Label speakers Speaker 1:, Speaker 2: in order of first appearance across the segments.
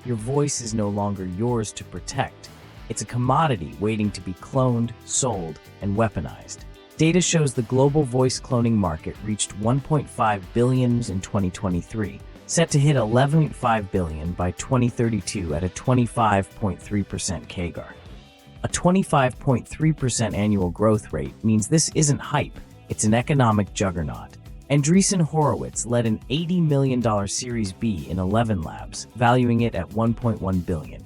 Speaker 1: your voice is no longer yours to protect. It's a commodity waiting to be cloned, sold, and weaponized. Data shows the global voice cloning market reached $1.5 billion in 2023, set to hit $11.5 billion by 2032 at a 25.3% CAGR. A 25.3% annual growth rate means this isn't hype, it's an economic juggernaut. Andreessen Horowitz led an $80 million Series B in ElevenLabs, valuing it at $1.1 billion.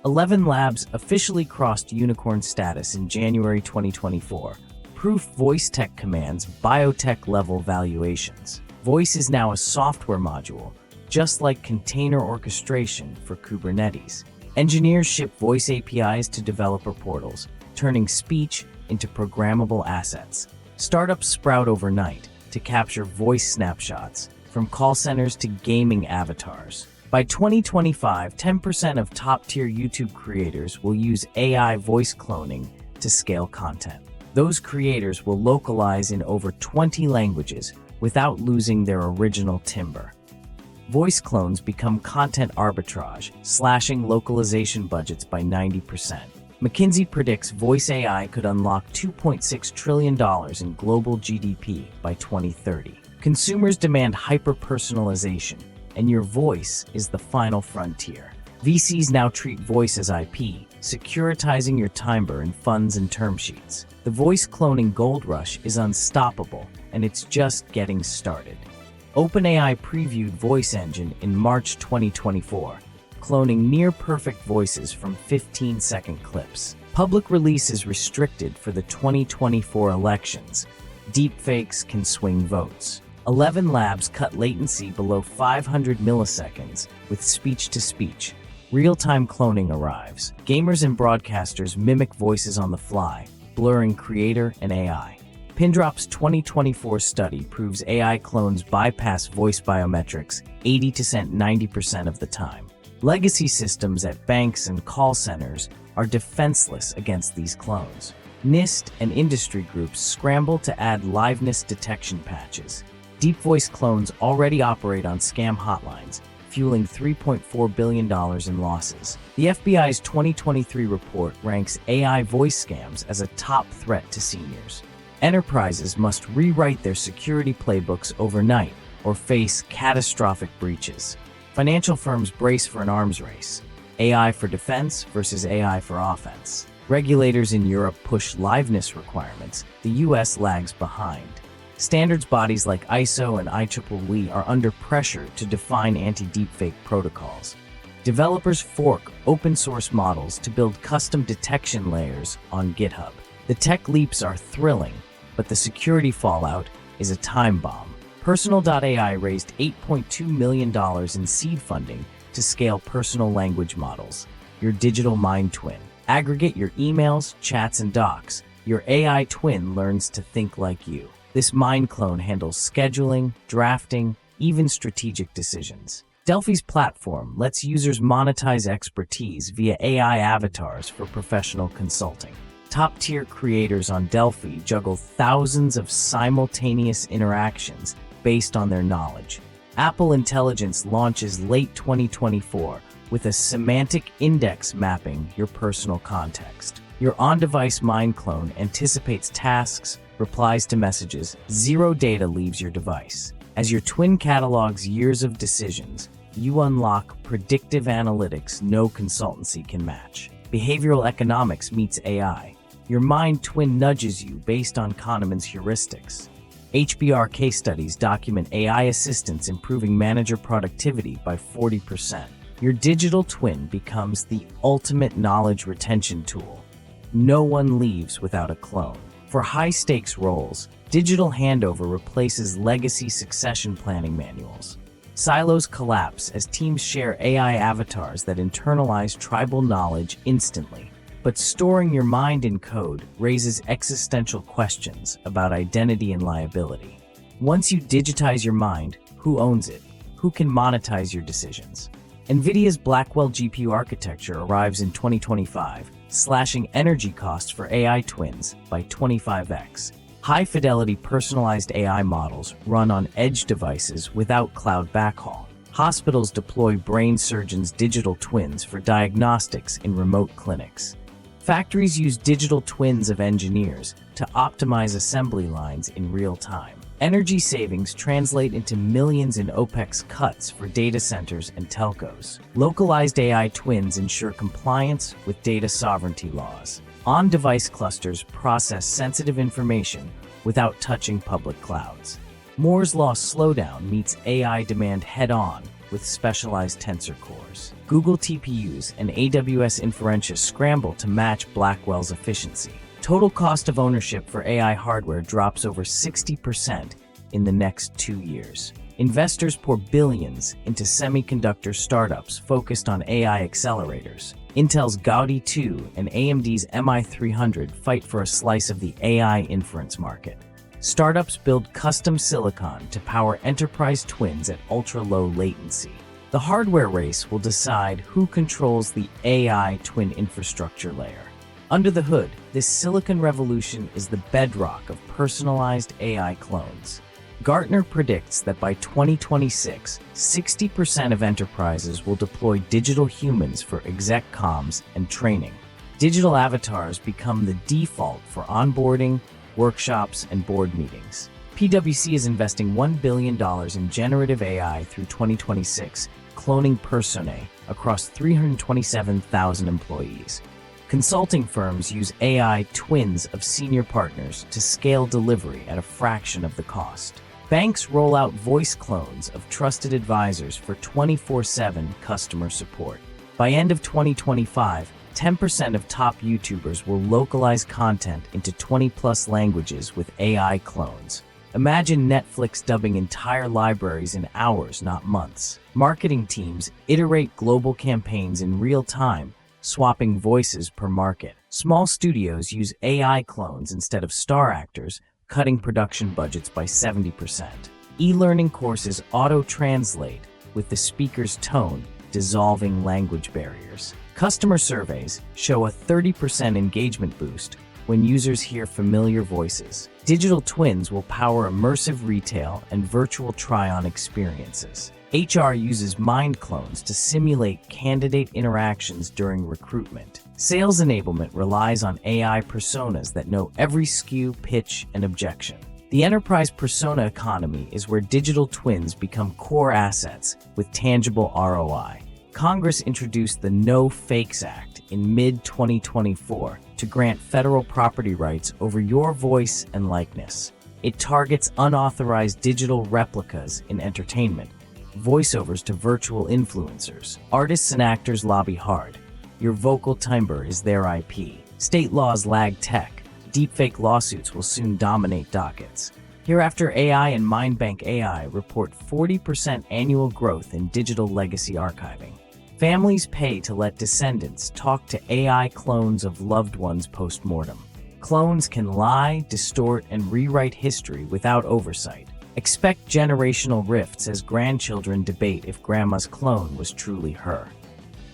Speaker 1: ElevenLabs officially crossed unicorn status in January 2024. Proof voice tech commands biotech-level valuations. Voice is now a software module, just like container orchestration for Kubernetes. Engineers ship voice APIs to developer portals, turning speech into programmable assets. Startups sprout overnight to capture voice snapshots, from call centers to gaming avatars. By 2025, 10% of top-tier YouTube creators will use AI voice cloning to scale content. Those creators will localize in over 20 languages without losing their original timbre. Voice clones become content arbitrage, slashing localization budgets by 90%. McKinsey predicts voice AI could unlock $2.6 trillion in global GDP by 2030. Consumers demand hyper-personalization, and your voice is the final frontier. VCs now treat voice as IP, securitizing your timbre in funds and term sheets. The voice cloning gold rush is unstoppable, and it's just getting started. OpenAI previewed Voice Engine in March 2024, cloning near-perfect voices from 15-second clips. Public release is restricted for the 2024 elections. Deepfakes can swing votes. ElevenLabs cut latency below 500 milliseconds with speech-to-speech. Real-time cloning arrives. Gamers and broadcasters mimic voices on the fly, blurring creator and AI. Pindrop's 2024 study proves AI clones bypass voice biometrics 80 to 90% of the time. Legacy systems at banks and call centers are defenseless against these clones. NIST and industry groups scramble to add liveness detection patches. Deep voice clones already operate on scam hotlines, fueling $3.4 billion in losses. The FBI's 2023 report ranks AI voice scams as a top threat to seniors. Enterprises must rewrite their security playbooks overnight or face catastrophic breaches. Financial firms brace for an arms race. AI for defense versus AI for offense. Regulators in Europe push liveness requirements. The US lags behind. Standards bodies like ISO and IEEE are under pressure to define anti-deepfake protocols. Developers fork open-source models to build custom detection layers on GitHub. The tech leaps are thrilling, but the security fallout is a time bomb. Personal.ai raised $8.2 million in seed funding to scale personal language models. Your digital mind twin. Aggregate your emails, chats, and docs. Your AI twin learns to think like you. This mind clone handles scheduling, drafting, even strategic decisions. Delphi's platform lets users monetize expertise via AI avatars for professional consulting. Top-tier creators on Delphi juggle thousands of simultaneous interactions based on their knowledge. Apple Intelligence launches late 2024 with a semantic index mapping your personal context. Your on-device mind clone anticipates tasks, replies to messages, zero data leaves your device. As your twin catalogs years of decisions, you unlock predictive analytics no consultancy can match. Behavioral economics meets AI. Your mind twin nudges you based on Kahneman's heuristics. HBR case studies document AI assistants improving manager productivity by 40%. Your digital twin becomes the ultimate knowledge retention tool. No one leaves without a clone. For high-stakes roles, digital handover replaces legacy succession planning manuals. Silos collapse as teams share AI avatars that internalize tribal knowledge instantly. But storing your mind in code raises existential questions about identity and liability. Once you digitize your mind, who owns it? Who can monetize your decisions? NVIDIA's Blackwell GPU architecture arrives in 2025, slashing energy costs for AI twins by 25x. High-fidelity personalized AI models run on edge devices without cloud backhaul. Hospitals deploy brain surgeons' digital twins for diagnostics in remote clinics. Factories use digital twins of engineers to optimize assembly lines in real time. Energy savings translate into millions in OpEx cuts for data centers and telcos. Localized AI twins ensure compliance with data sovereignty laws. On-device clusters process sensitive information without touching public clouds. Moore's Law slowdown meets AI demand head-on with specialized tensor cores. Google TPUs and AWS Inferentia scramble to match Blackwell's efficiency. Total cost of ownership for AI hardware drops over 60% in the next 2 years. Investors pour billions into semiconductor startups focused on AI accelerators. Intel's Gaudi 2 and AMD's MI300 fight for a slice of the AI inference market. Startups build custom silicon to power enterprise twins at ultra-low latency. The hardware race will decide who controls the AI twin infrastructure layer. Under the hood, this silicon revolution is the bedrock of personalized AI clones. Gartner predicts that by 2026, 60% of enterprises will deploy digital humans for exec comms and training. Digital avatars become the default for onboarding, workshops, and board meetings. PwC is investing $1 billion in generative AI through 2026, cloning personae across 327,000 employees. Consulting firms use AI twins of senior partners to scale delivery at a fraction of the cost. Banks roll out voice clones of trusted advisors for 24/7 customer support. By end of 2025, 10% of top YouTubers will localize content into 20+ languages with AI clones. Imagine Netflix dubbing entire libraries in hours, not months. Marketing teams iterate global campaigns in real time, swapping voices per market. Small studios use AI clones instead of star actors, cutting production budgets by 70%. E-learning courses auto-translate with the speaker's tone, dissolving language barriers. Customer surveys show a 30% engagement boost when users hear familiar voices. Digital twins will power immersive retail and virtual try-on experiences. HR uses mind clones to simulate candidate interactions during recruitment. Sales enablement relies on AI personas that know every SKU, pitch, and objection. The enterprise persona economy is where digital twins become core assets with tangible ROI. Congress introduced the No Fakes Act in mid-2024 to grant federal property rights over your voice and likeness. It targets unauthorized digital replicas in entertainment, voiceovers to virtual influencers. Artists and actors lobby hard. Your vocal timbre is their IP. State laws lag tech. Deepfake lawsuits will soon dominate dockets. Hereafter AI and Mindbank AI report 40% annual growth in digital legacy archiving. Families pay to let descendants talk to AI clones of loved ones post-mortem. Clones can lie, distort, and rewrite history without oversight. Expect generational rifts as grandchildren debate if grandma's clone was truly her.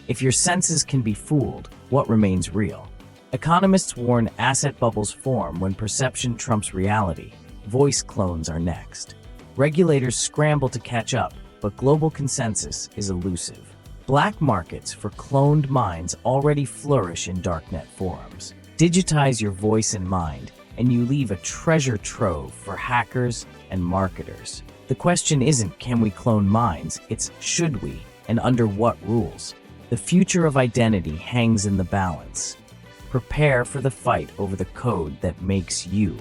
Speaker 1: If your senses can be fooled, what remains real? Economists warn asset bubbles form when perception trumps reality. Voice clones are next. Regulators scramble to catch up, but global consensus is elusive. Black markets for cloned minds already flourish in darknet forums. Digitize your voice and mind, and you leave a treasure trove for hackers and marketers. The question isn't can we clone minds, it's should we, and under what rules? The future of identity hangs in the balance. Prepare for the fight over the code that makes you.